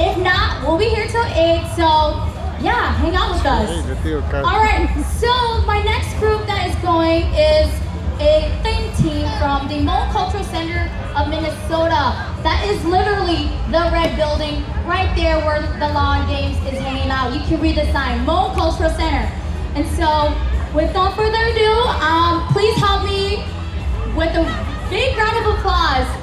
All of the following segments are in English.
If not, we'll be here till 8, so yeah, hang out with us. Alright, so my next group that is going is a theme team from the Mekong Cultural Center of Minnesota. That is literally the red building right there where the lawn games is hanging out. You can read the sign, Mekong Cultural Center. And so, without further ado, please help me with a big round of applause.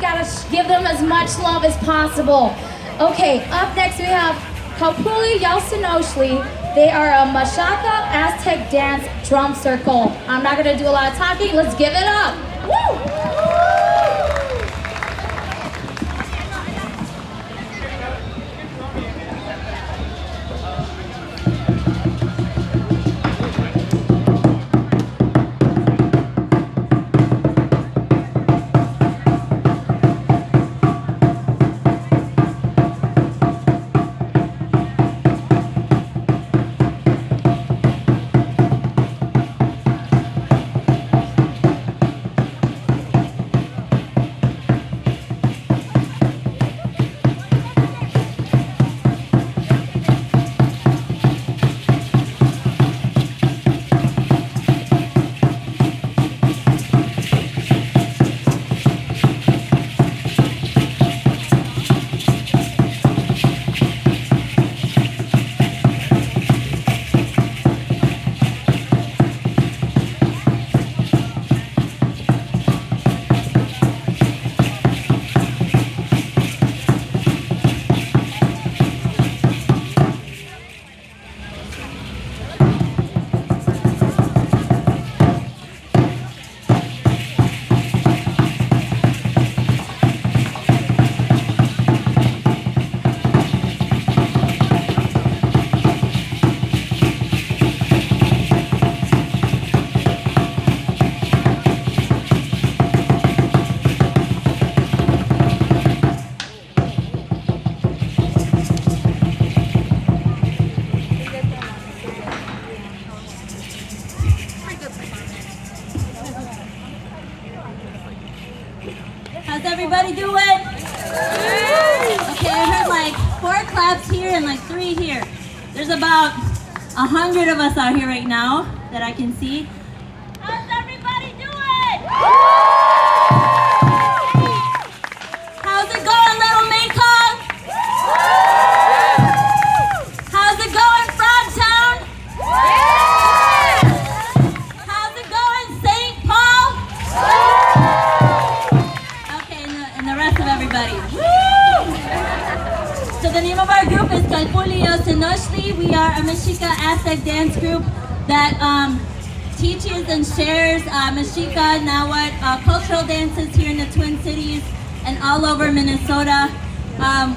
gotta give them as much love as possible. Okay, up next we have Kapuli Yalsinoshli. They are a Mashaka Aztec dance drum circle. I'm not gonna do a lot of talking, let's give it up. Woo! How's everybody doing? Okay, I heard like 4 claps here and like 3 here. There's about 100 of us out here right now that I can see. How's everybody doing? How's it going, Little Mekong? How's it going, Frogtown? How's it going, St. Paul? Okay, and the rest of everybody. So the name of our group is Kalpulio Sinoshli. We are a Mexica Aztec dance group that teaches and shares Mexica, Nahuatl, cultural dances here in the Twin Cities and all over Minnesota.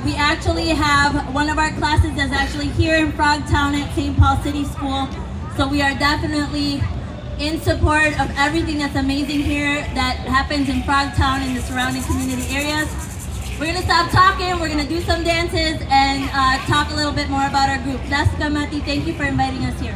We actually have one of our classes that's actually here in Frogtown at St. Paul City School. So we are definitely in support of everything that's amazing here that happens in Frogtown and the surrounding community areas. We're gonna stop talking, we're gonna do some dances and talk a little bit more about our group. Jessica, Mati, thank you for inviting us here.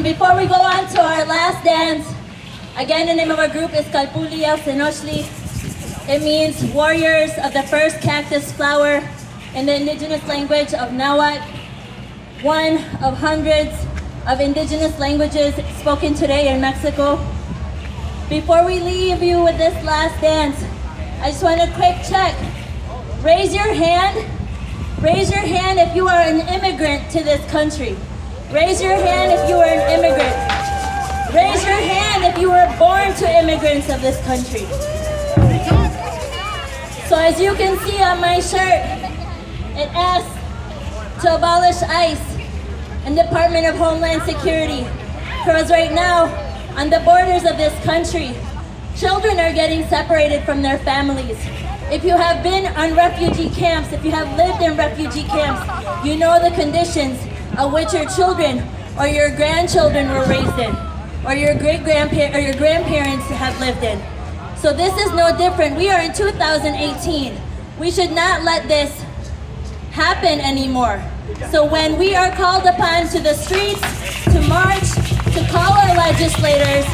Before we go on to our last dance, again, the name of our group is Kalpulia Senoshli. It means warriors of the first cactus flower in the indigenous language of Nahuatl, one of hundreds of indigenous languages spoken today in Mexico. Before we leave you with this last dance, I just want a quick check. Raise your hand. Raise your hand if you are an immigrant to this country. Raise your hand if you are an immigrant. Raise your hand if you were born to immigrants of this country. So as you can see on my shirt, it asks to abolish ICE and Department of Homeland Security. Because right now, on the borders of this country, children are getting separated from their families. If you have been on refugee camps, if you have lived in refugee camps, you know the conditions of which your children or your grandchildren were raised in, or your great-grandparents or your grandparents have lived in. So this is no different. We are in 2018. We should not let this happen anymore. So when we are called upon to the streets, to march, to call our legislators,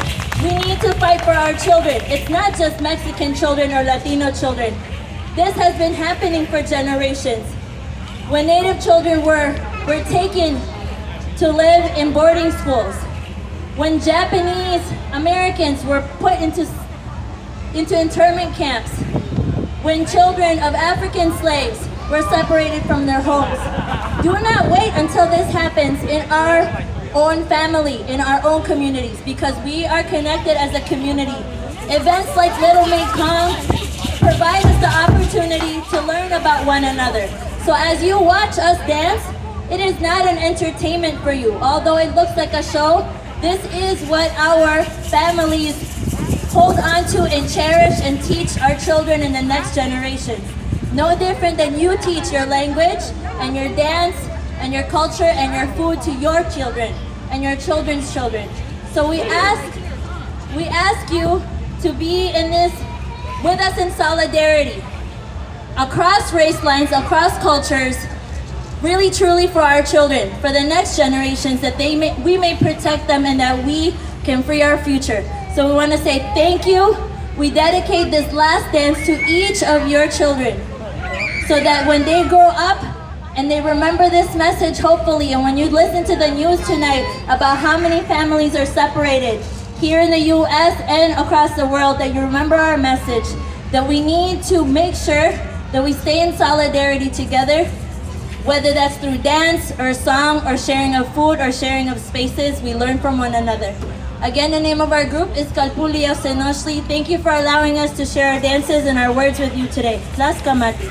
we need to fight for our children. It's not just Mexican children or Latino children. This has been happening for generations. When Native children were taken to live in boarding schools, when Japanese Americans were put into internment camps, when children of African slaves were separated from their homes. Do not wait until this happens in our own family, in our own communities, because we are connected as a community. Events like Little Mekong provide us the opportunity to learn about one another, So as you watch us dance, it is not an entertainment for you. Although it looks like a show, this is what our families hold on to and cherish and teach our children in the next generations. No different than you teach your language and your dance and your culture and your food to your children and your children's children. So we ask you to be in this with us in solidarity, across race lines, across cultures, really truly for our children, for the next generations, that we may protect them and that we can free our future. So we want to say thank you. We dedicate this last dance to each of your children so that when they grow up and they remember this message, hopefully, and when you listen to the news tonight about how many families are separated here in the US and across the world, that you remember our message, that we need to make sure that we stay in solidarity together, whether that's through dance or song or sharing of food or sharing of spaces. We learn from one another. Again, the name of our group is Kalpulio Senoshli. Thank you for allowing us to share our dances and our words with you today. Tlaskamati.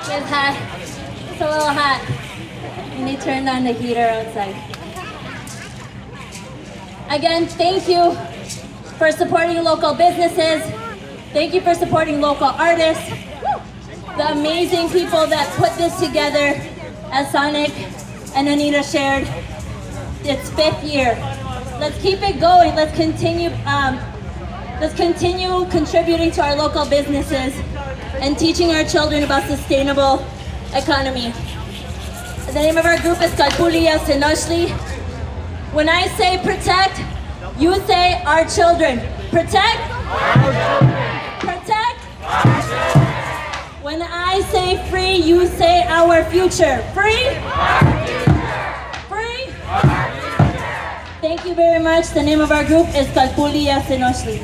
It's hot. It's a little hot. We need to turn on the heater outside. Again, thank you for supporting local businesses. Thank you for supporting local artists. The amazing people that put this together, as Sonic and Anita shared. It's 5th year. Let's keep it going. Let's continue contributing to our local businesses and teaching our children about sustainable economy. The name of our group is Kalpulia Sinoshli. When I say protect, you say our children. Protect? Our children. Protect? Our children. When I say free, you say our future. Free? Our future. Free? Our future. Thank you very much. The name of our group is Kalpulia Sinoshli.